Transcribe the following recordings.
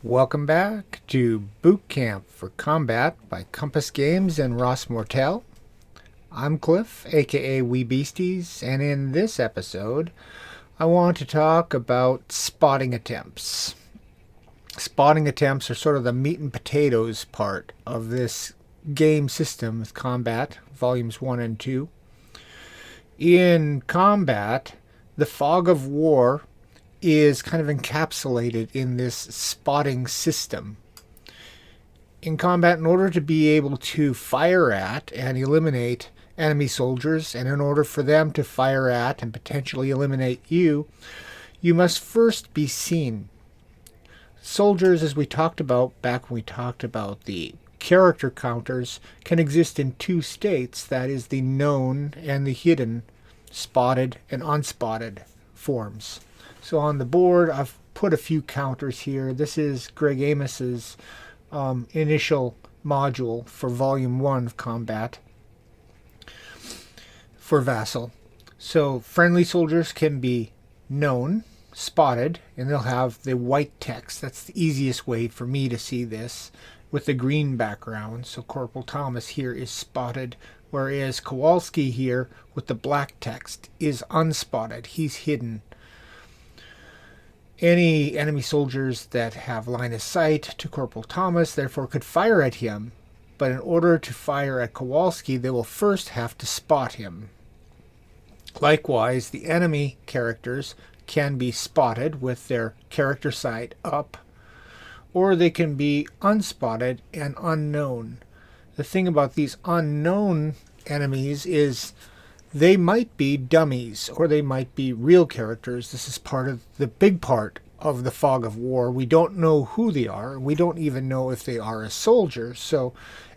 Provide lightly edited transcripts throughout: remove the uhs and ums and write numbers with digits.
Welcome back to Boot Camp for Combat by Compass Games and Ross Mortel. I'm Cliff, aka Wee Beasties, and in this episode, I want to talk about spotting attempts. Spotting attempts are sort of the meat and potatoes part of this game system with Combat, Volumes 1 and 2. In Combat, the fog of war is kind of encapsulated in this spotting system. In combat, in order to be able to fire at and eliminate enemy soldiers, and in order for them to fire at and potentially eliminate you, you must first be seen. Soldiers, as we talked about back when we talked about the character counters, can exist in two states, that is the known and the hidden, spotted and unspotted forms. So on the board, I've put a few counters here. This is Greg Amos's initial module for Volume 1 of Combat for Vassal. So friendly soldiers can be known, spotted, and they'll have the white text. That's the easiest way for me to see this with the green background. So Corporal Thomas here is spotted, whereas Kowalski here with the black text is unspotted. He's hidden. Any enemy soldiers that have line of sight to Corporal Thomas therefore could fire at him, but in order to fire at Kowalski, they will first have to spot him. Likewise, the enemy characters can be spotted with their character sight up, or they can be unspotted and unknown. The thing about these unknown enemies is they might be dummies, or they might be real characters. This is part of the big part of the fog of war. We don't know who they are. We don't even know if they are a soldier. So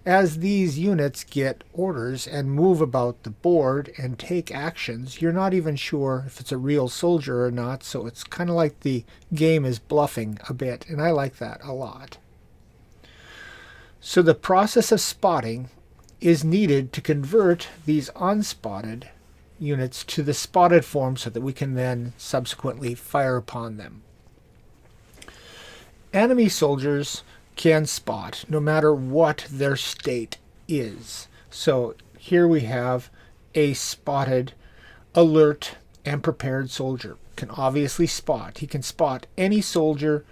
as these units get orders and move about the board and take actions, you're not even sure if it's a real soldier or not. So it's kind of like the game is bluffing a bit, and I like that a lot. So the process of spotting is needed to convert these unspotted units to the spotted form so that we can then subsequently fire upon them. Enemy soldiers can spot no matter what their state is. So here we have a spotted, alert, and prepared soldier. Can obviously spot. He can spot any soldier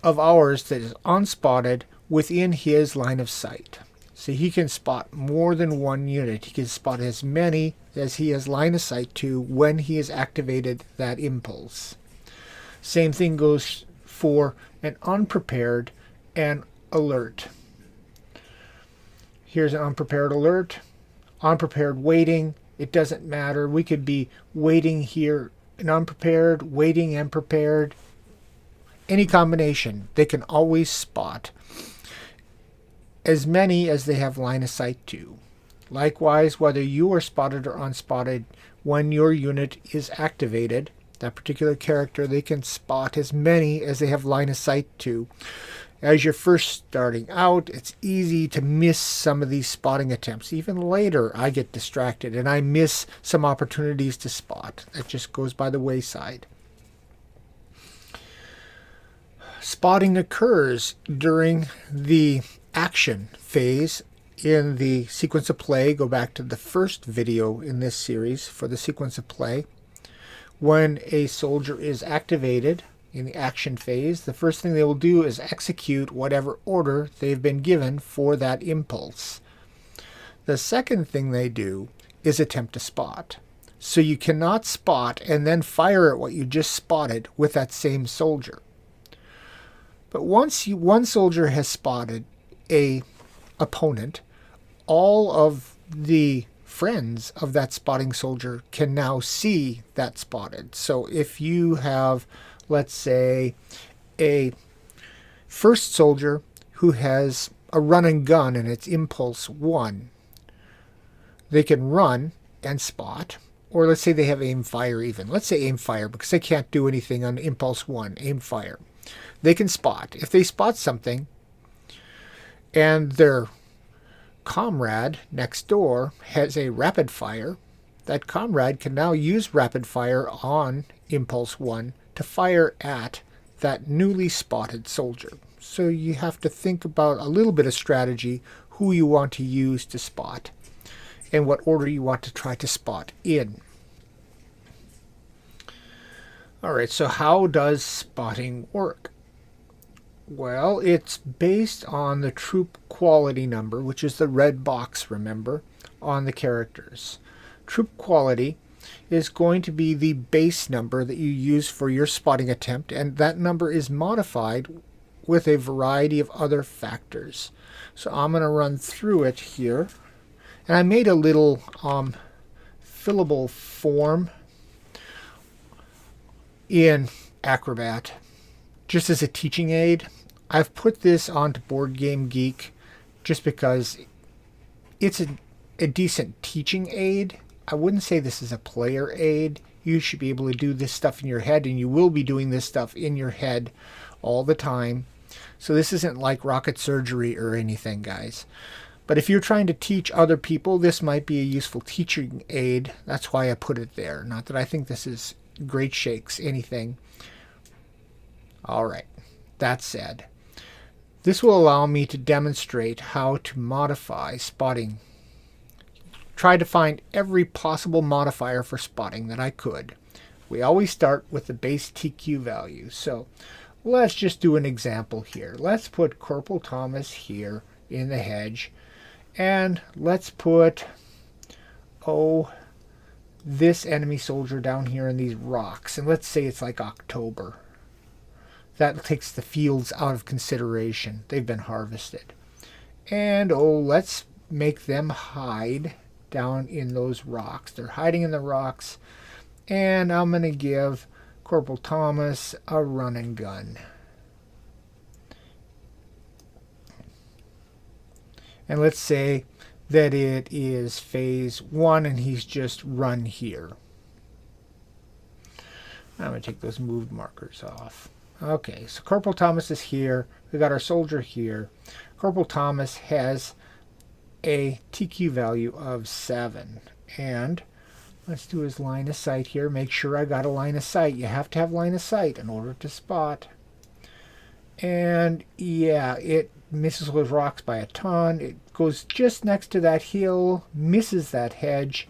of ours that is unspotted within his line of sight. So he can spot more than one unit. He can spot as many as he has line of sight to when he has activated that impulse. Same thing goes for an unprepared and alert. Here's an unprepared alert, unprepared waiting. It doesn't matter. We could be waiting here, an unprepared, waiting, and prepared. Any combination, they can always spot as many as they have line of sight to. Likewise, whether you are spotted or unspotted, when your unit is activated, that particular character, they can spot as many as they have line of sight to. As you're first starting out, it's easy to miss some of these spotting attempts. Even later, I get distracted and I miss some opportunities to spot. That just goes by the wayside. Spotting occurs during the action phase in the sequence of play. Go back to the first video in this series for the sequence of play. When a soldier is activated in the action phase, the first thing they will do is execute whatever order they've been given for that impulse. The second thing they do is attempt to spot. So you cannot spot and then fire at what you just spotted with that same soldier. But once one soldier has spotted a opponent, all of the friends of that spotting soldier can now see that spotted. So if you have, let's say, a first soldier who has a run and gun and it's impulse 1, they can run and spot. Or let's say they have aim fire even. Let's say aim fire because they can't do anything on impulse 1, aim fire. They can spot. If they spot something and their comrade next door has a rapid fire, that comrade can now use rapid fire on impulse 1 to fire at that newly spotted soldier. So you have to think about a little bit of strategy, who you want to use to spot, and what order you want to try to spot in. Alright, so how does spotting work? Well, it's based on the troop quality number, which is the red box, remember, on the characters. Troop quality is going to be the base number that you use for your spotting attempt, and that number is modified with a variety of other factors. So I'm going to run through it here, and I made a little fillable form in Acrobat just as a teaching aid. I've put this onto Board Game Geek just because it's a decent teaching aid. I wouldn't say this is a player aid. You should be able to do this stuff in your head, and you will be doing this stuff in your head all the time. So this isn't like rocket surgery or anything, guys. But if you're trying to teach other people, this might be a useful teaching aid. That's why I put it there. Not that I think this is great shakes, anything. All right, that said, this will allow me to demonstrate how to modify spotting. Try to find every possible modifier for spotting that I could. We always start with the base TQ value. So let's just do an example here. Let's put Corporal Thomas here in the hedge, and let's put, this enemy soldier down here in these rocks, and let's say it's like October. That takes the fields out of consideration. They've been harvested. And let's make them hide down in those rocks. They're hiding in the rocks, and I'm going to give Corporal Thomas a run and gun. And let's say that it is phase 1 and he's just run here. I'm going to take those moved markers off. Okay, so Corporal Thomas is here. We got our soldier here. Corporal Thomas has a TQ value of 7. And let's do his line of sight here. Make sure I got a line of sight. You have to have line of sight in order to spot. And yeah, it misses those rocks by a ton. It goes just next to that hill, misses that hedge,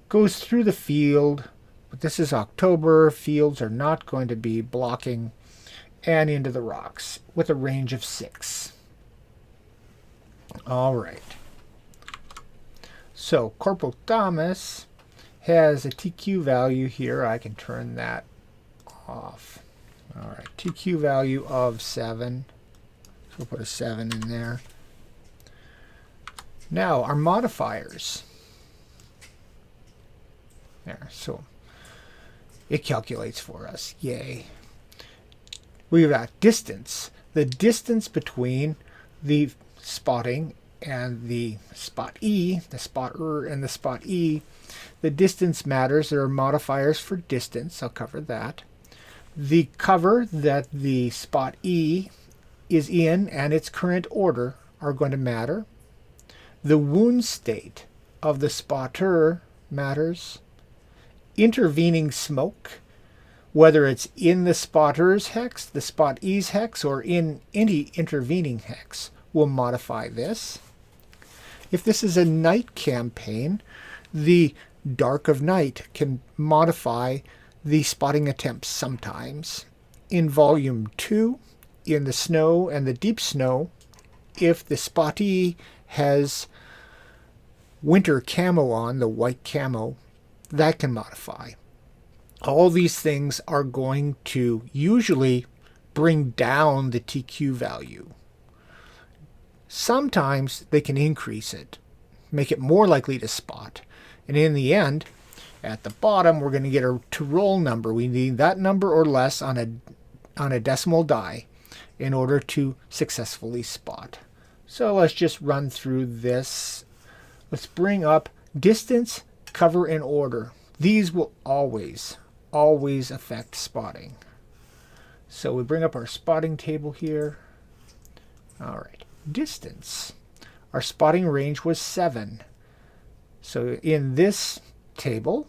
goes through the field. But this is October. Fields are not going to be blocking, and into the rocks with a range of 6. All right. So Corporal Thomas has a TQ value here. I can turn that off. All right, TQ value of 7. So we'll put a 7 in there. Now our modifiers. There, so it calculates for us. Yay. We've got distance. The distance between the spotting and the spot E, the spotter and the spot E. The distance matters. There are modifiers for distance. I'll cover that. The cover that the spot E is in and its current order are going to matter. The wound state of the spotter matters. Intervening smoke, whether it's in the spotter's hex, the spot E's hex, or in any intervening hex, will modify this. If this is a night campaign, the dark of night can modify the spotting attempts sometimes. In Volume 2, in the snow and the deep snow, if the spottee has winter camo on, the white camo, that can modify. All these things are going to usually bring down the TQ value. Sometimes they can increase it, make it more likely to spot. And in the end, at the bottom, we're going to get a to-roll number. We need that number or less on a decimal die in order to successfully spot. So let's just run through this. Let's bring up distance, cover, and order. These will always affect spotting. So we bring up our spotting table here. All right, distance. Our spotting range was 7. So in this table,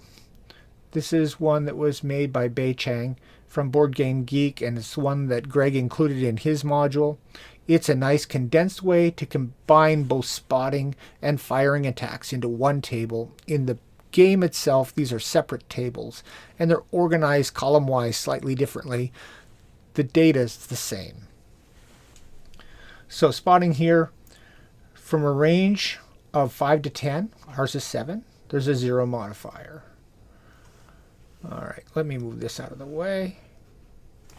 this is one that was made by Bei Chang from Board Game Geek, and it's one that Greg included in his module. It's a nice condensed way to combine both spotting and firing attacks into one table. In the game itself, these are separate tables, and they're organized column-wise slightly differently. The data is the same. So spotting here, from a range of 5 to 10, ours is 7, there's a 0 modifier. All right, let me move this out of the way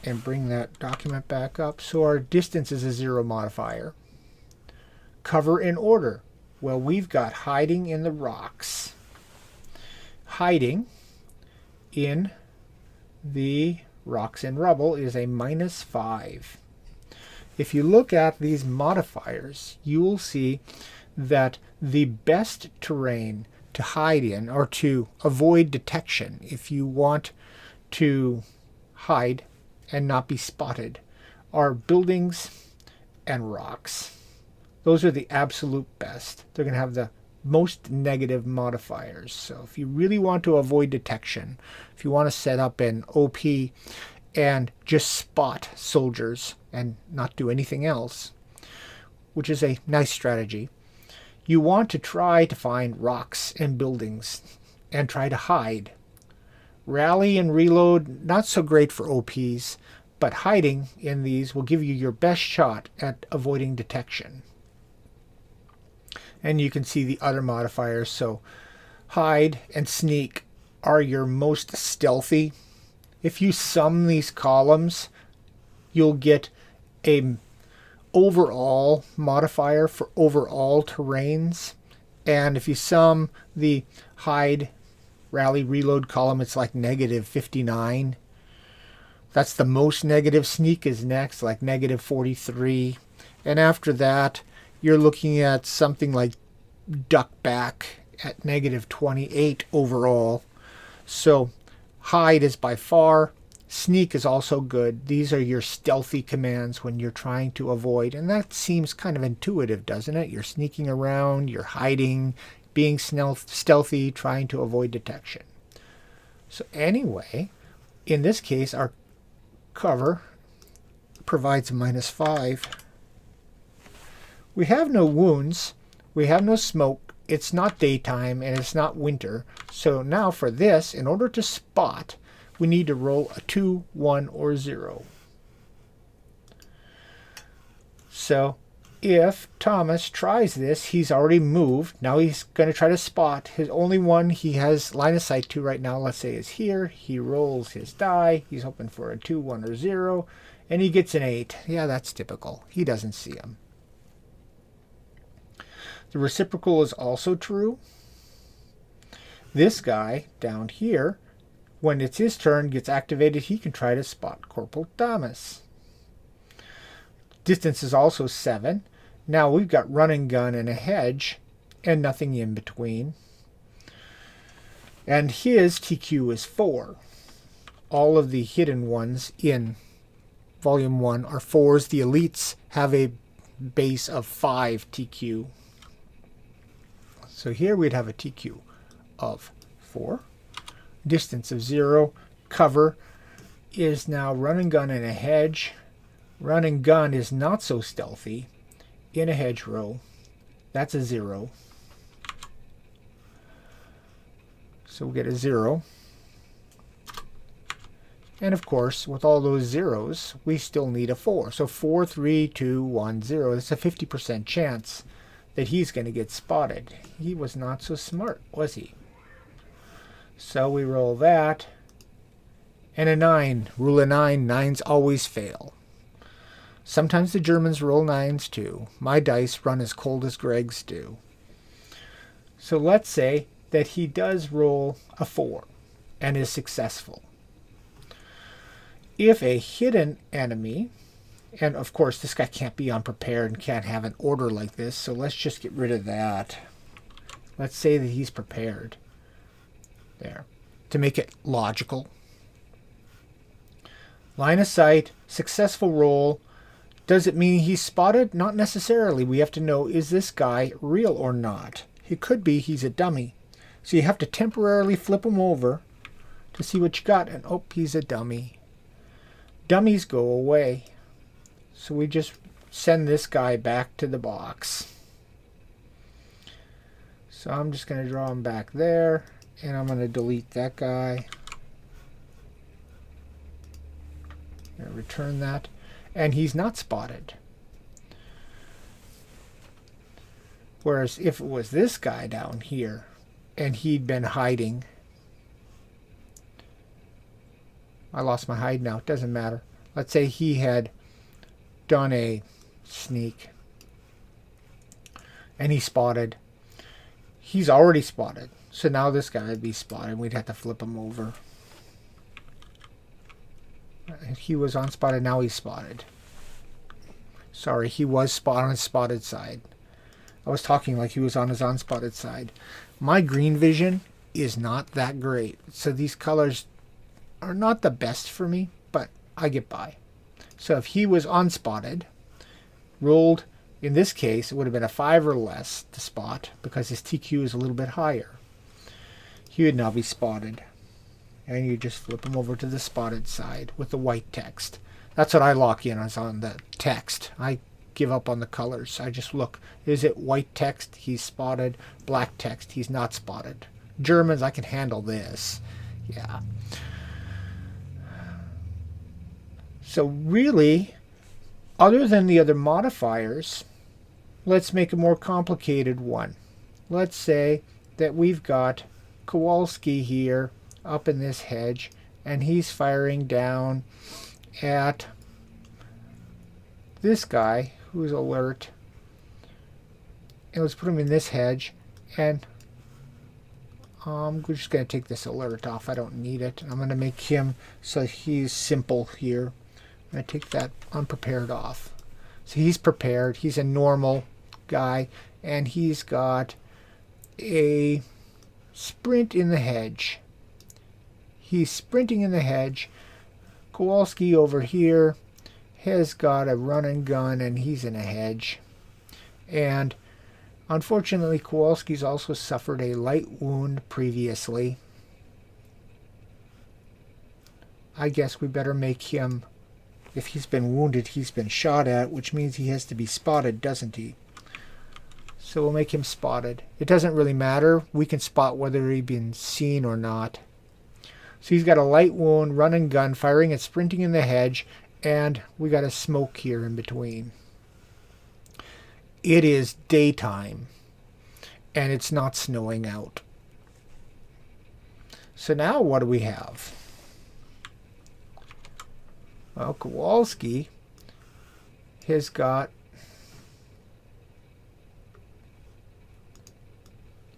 and bring that document back up. So our distance is a 0 modifier. Cover in order. Well, we've got hiding in the rocks. Hiding in the rocks and rubble is a -5. If you look at these modifiers, you will see that the best terrain to hide in, or to avoid detection, if you want to hide and not be spotted, are buildings and rocks. Those are the absolute best. They're going to have the most negative modifiers. So if you really want to avoid detection, if you want to set up an OP and just spot soldiers and not do anything else, which is a nice strategy, you want to try to find rocks and buildings and try to hide. Rally and reload, not so great for OPs, but hiding in these will give you your best shot at avoiding detection. And you can see the other modifiers. So hide and sneak are your most stealthy. If you sum these columns, you'll get a overall modifier for overall terrains. And if you sum the hide, rally, reload column, it's like -59. That's the most negative. Sneak is next, like -43. And after that, you're looking at something like duck back at -28 overall. So hide is by far. Sneak is also good. These are your stealthy commands when you're trying to avoid. And that seems kind of intuitive, doesn't it? You're sneaking around, you're hiding, being stealthy, trying to avoid detection. So anyway, in this case, our cover provides a -5. We have no wounds, we have no smoke, it's not daytime, and it's not winter. So now for this, in order to spot, we need to roll a 2, 1, or 0. So if Thomas tries this, he's already moved. Now he's going to try to spot. His only one he has line of sight to right now, let's say, is here. He rolls his die. He's hoping for a 2, 1, or 0. And he gets an 8. Yeah, that's typical. He doesn't see him. The reciprocal is also true. This guy down here, when it's his turn, gets activated, he can try to spot Corporal Thomas. Distance is also 7. Now we've got run and gun and a hedge and nothing in between. And his TQ is 4. All of the hidden ones in Volume 1 are 4s. The elites have a base of 5 TQ. So here we'd have a TQ of 4. Distance of 0. Cover is now run and gun and a hedge. Run and gun is not so stealthy in a hedgerow. That's a 0. So we'll get a 0. And of course, with all those zeros, we still need a 4. So 4, 3, 2, 1, 0. That's a 50% chance that he's going to get spotted. He was not so smart, was he? So we roll that. And a 9. Rule of 9. 9s always fail. Sometimes the Germans roll 9s too. My dice run as cold as Greg's do. So let's say that he does roll a 4 and is successful. If a hidden enemy, and of course this guy can't be unprepared and can't have an order like this, so let's just get rid of that. Let's say that he's prepared. There. To make it logical. Line of sight, successful roll. Does it mean he's spotted? Not necessarily. We have to know, is this guy real or not? It could be he's a dummy. So you have to temporarily flip him over to see what you got. And oh, he's a dummy. dummies go away. So we just send this guy back to the box. So I'm just going to draw him back there, and I'm going to delete that guy. And return that, and he's not spotted. Whereas if it was this guy down here, and he'd been hiding, I lost my hide now, it doesn't matter. Let's say he had done a sneak, and he spotted. He's already spotted, so now this guy would be spotted. We'd have to flip him over. He was unspotted, now he's spotted. Sorry, he was on his spotted side. I was talking like he was on his unspotted side. My green vision is not that great, so these colors are not the best for me, but I get by. So if he was unspotted, rolled, in this case, it would have been a 5 or less to spot because his TQ is a little bit higher. He would now be spotted. And you just flip him over to the spotted side with the white text. That's what I lock in on the text. I give up on the colors. I just look, is it white text? He's spotted. Black text? He's not spotted. Germans, I can handle this. Yeah. So really, other than the other modifiers, let's make a more complicated one. Let's say that we've got Kowalski here up in this hedge, and he's firing down at this guy who's alert. And let's put him in this hedge, and we're just going to take this alert off. I don't need it. I'm going to make him so he's simple here. I'm going to take that unprepared off. So he's prepared. He's a normal guy, and he's got a sprint in the hedge. He's sprinting in the hedge. Kowalski over here has got a run and gun, and he's in a hedge. And unfortunately, Kowalski's also suffered a light wound previously. I guess we better make him, if he's been wounded, he's been shot at, which means he has to be spotted, doesn't he? So we'll make him spotted. It doesn't really matter. We can spot whether he's been seen or not. So he's got a light wound, run and gun, firing and sprinting in the hedge, and we got a smoke here in between. It is daytime, and it's not snowing out. So now what do we have? Well, Kowalski has got...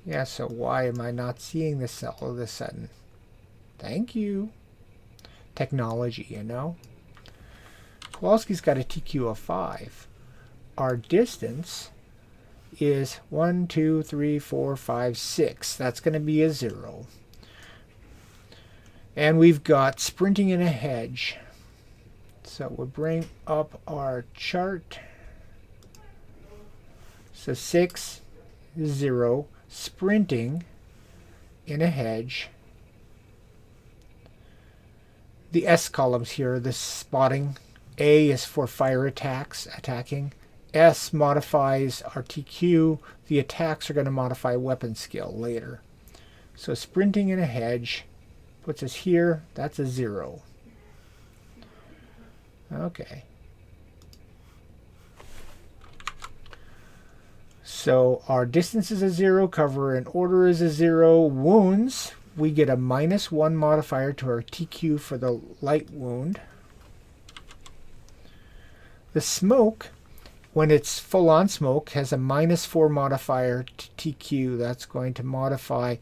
Yeah, so why am I not seeing this all of a sudden? Thank you. Technology, you know. Kowalski's got a TQ of 5. Our distance is 1, 2, 3, 4, 5, 6. That's going to be a 0. And we've got sprinting in a hedge. So we'll bring up our chart. So 6, 0, sprinting in a hedge. The S columns here, the spotting. A is for fire attacks, attacking. S modifies our TQ. The attacks are going to modify weapon skill later. So sprinting in a hedge puts us here. That's a 0. Okay. So our distance is a 0, cover and order is a 0. Wounds, we get a -1 modifier to our TQ for the light wound. The smoke, when it's full on smoke, has a -4 modifier to TQ. That's going to modify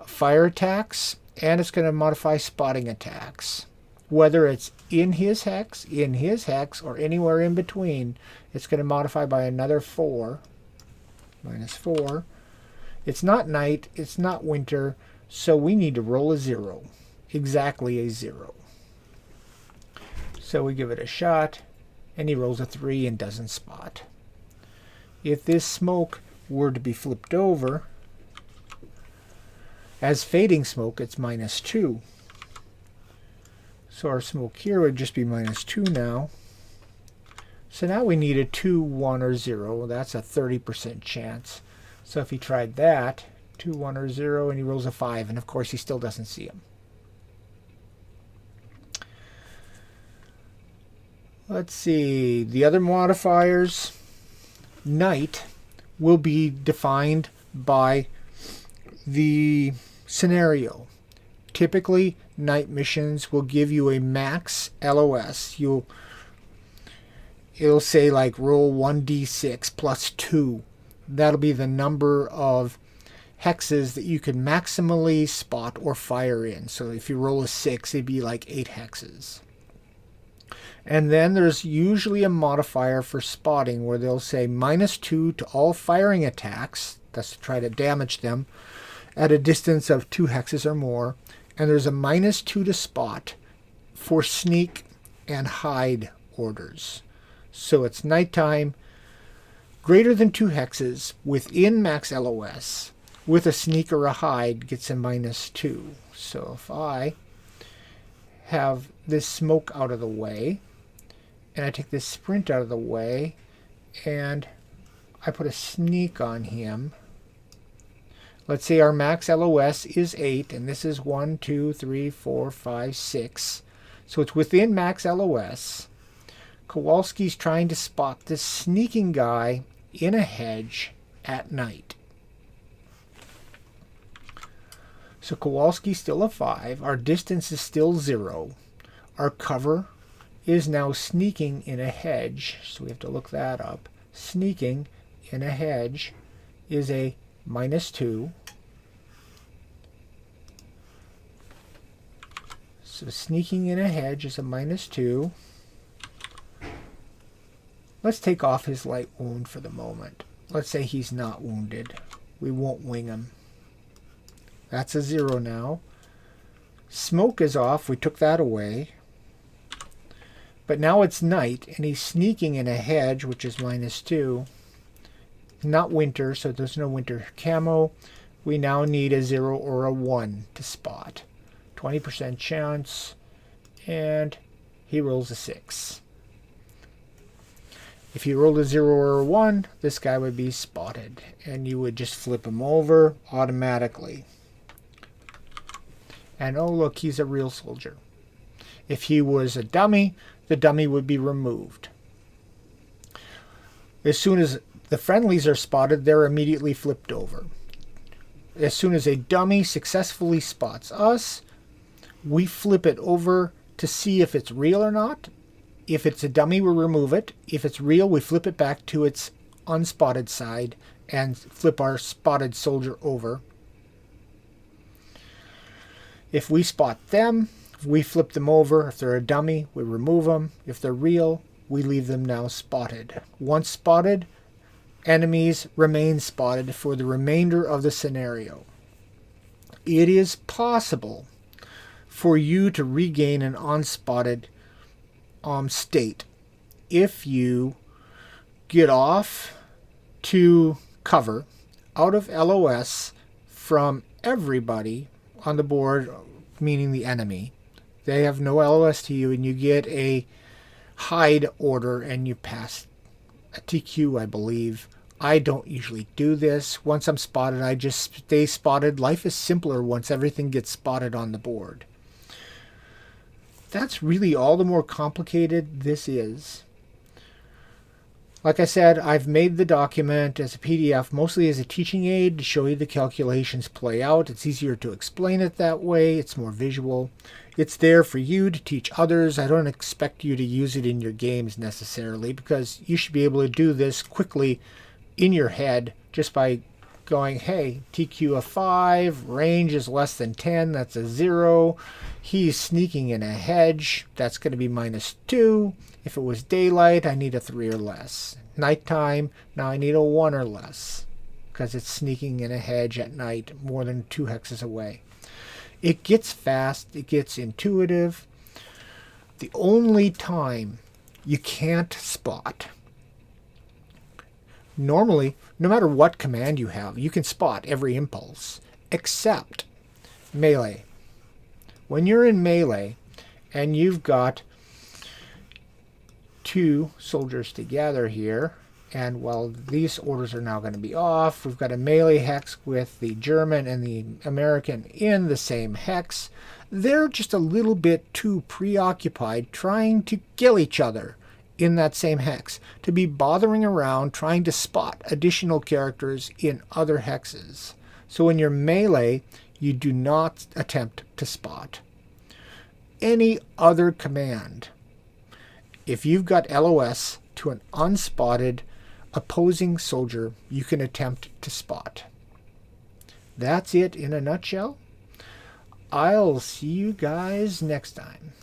fire attacks, and it's going to modify spotting attacks. Whether it's in his hex, or anywhere in between, it's going to modify by another 4. -4. It's not night, it's not winter, so we need to roll a 0. Exactly a 0. So we give it a shot, and he rolls a 3 and doesn't spot. If this smoke were to be flipped over, as fading smoke, it's -2. So our smoke here would just be -2 now. So now we need a 2, 1, or 0. That's a 30% chance. So if he tried that, 2, 1, or 0, and he rolls a 5, and of course he still doesn't see him. Let's see, the other modifiers. Night will be defined by the scenario. Typically, night missions will give you a max LOS. It'll say like roll 1d6 plus 2. That'll be the number of hexes that you can maximally spot or fire in. So if you roll a 6, it'd be like 8 hexes. And then there's usually a modifier for spotting where they'll say -2 to all firing attacks. That's to try to damage them at a distance of 2 hexes or more. And there's a -2 to spot for sneak and hide orders. So it's nighttime, greater than 2 hexes, within max LOS, with a sneak or a hide gets a -2. So if I have this smoke out of the way, and I take this sprint out of the way, and I put a sneak on him. Let's say our max LOS is 8, and this is 1, 2, 3, 4, 5, 6. So it's within max LOS. Kowalski's trying to spot this sneaking guy in a hedge at night. So Kowalski's still a 5. Our distance is still 0. Our cover is now sneaking in a hedge. So we have to look that up. Sneaking in a hedge is a -2. So sneaking in a hedge is a -2. Let's take off his light wound for the moment. Let's say he's not wounded. We won't wing him. That's a 0 now. Smoke is off. We took that away. But now it's night, and he's sneaking in a hedge, which is -2. Not winter, so there's no winter camo. We now need a 0 or a 1 to spot. 20% chance, and he rolls a 6. If he rolled a 0 or a 1, this guy would be spotted, and you would just flip him over automatically. And oh look, he's a real soldier. If he was a dummy, the dummy would be removed. As soon as the friendlies are spotted, they're immediately flipped over. As soon as a dummy successfully spots us, we flip it over to see if it's real or not. If it's a dummy, we remove it. If it's real, we flip it back to its unspotted side and flip our spotted soldier over. If we spot them, we flip them over. If they're a dummy, we remove them. If they're real, we leave them now spotted. Once spotted, enemies remain spotted for the remainder of the scenario. It is possible for you to regain an unspotted state if you get off to cover out of LOS from everybody on the board, meaning the enemy. They have no LOS to you, and you get a hide order and you pass a TQ, I believe. I don't usually do this. Once I'm spotted, I just stay spotted. Life is simpler once everything gets spotted on the board. That's really all the more complicated this is. Like I said, I've made the document as a PDF, mostly as a teaching aid to show you the calculations play out. It's easier to explain it that way. It's more visual. It's there for you to teach others. I don't expect you to use it in your games necessarily, because you should be able to do this quickly in your head just by going, hey, TQ of 5, range is less than 10, that's a 0. He's sneaking in a hedge, that's going to be -2. If it was daylight, I need a 3 or less. Nighttime, now I need a 1 or less, because it's sneaking in a hedge at night more than 2 hexes away. It gets fast, it gets intuitive. The only time you can't spot, normally, no matter what command you have, you can spot every impulse, except melee. When you're in melee and you've got two soldiers together here, and while these orders are now going to be off, we've got a melee hex with the German and the American in the same hex. They're just a little bit too preoccupied trying to kill each other in that same hex to be bothering around trying to spot additional characters in other hexes. So in your melee, you do not attempt to spot. Any other command, if you've got LOS to an unspotted opposing soldier, you can attempt to spot. That's it in a nutshell. I'll see you guys next time.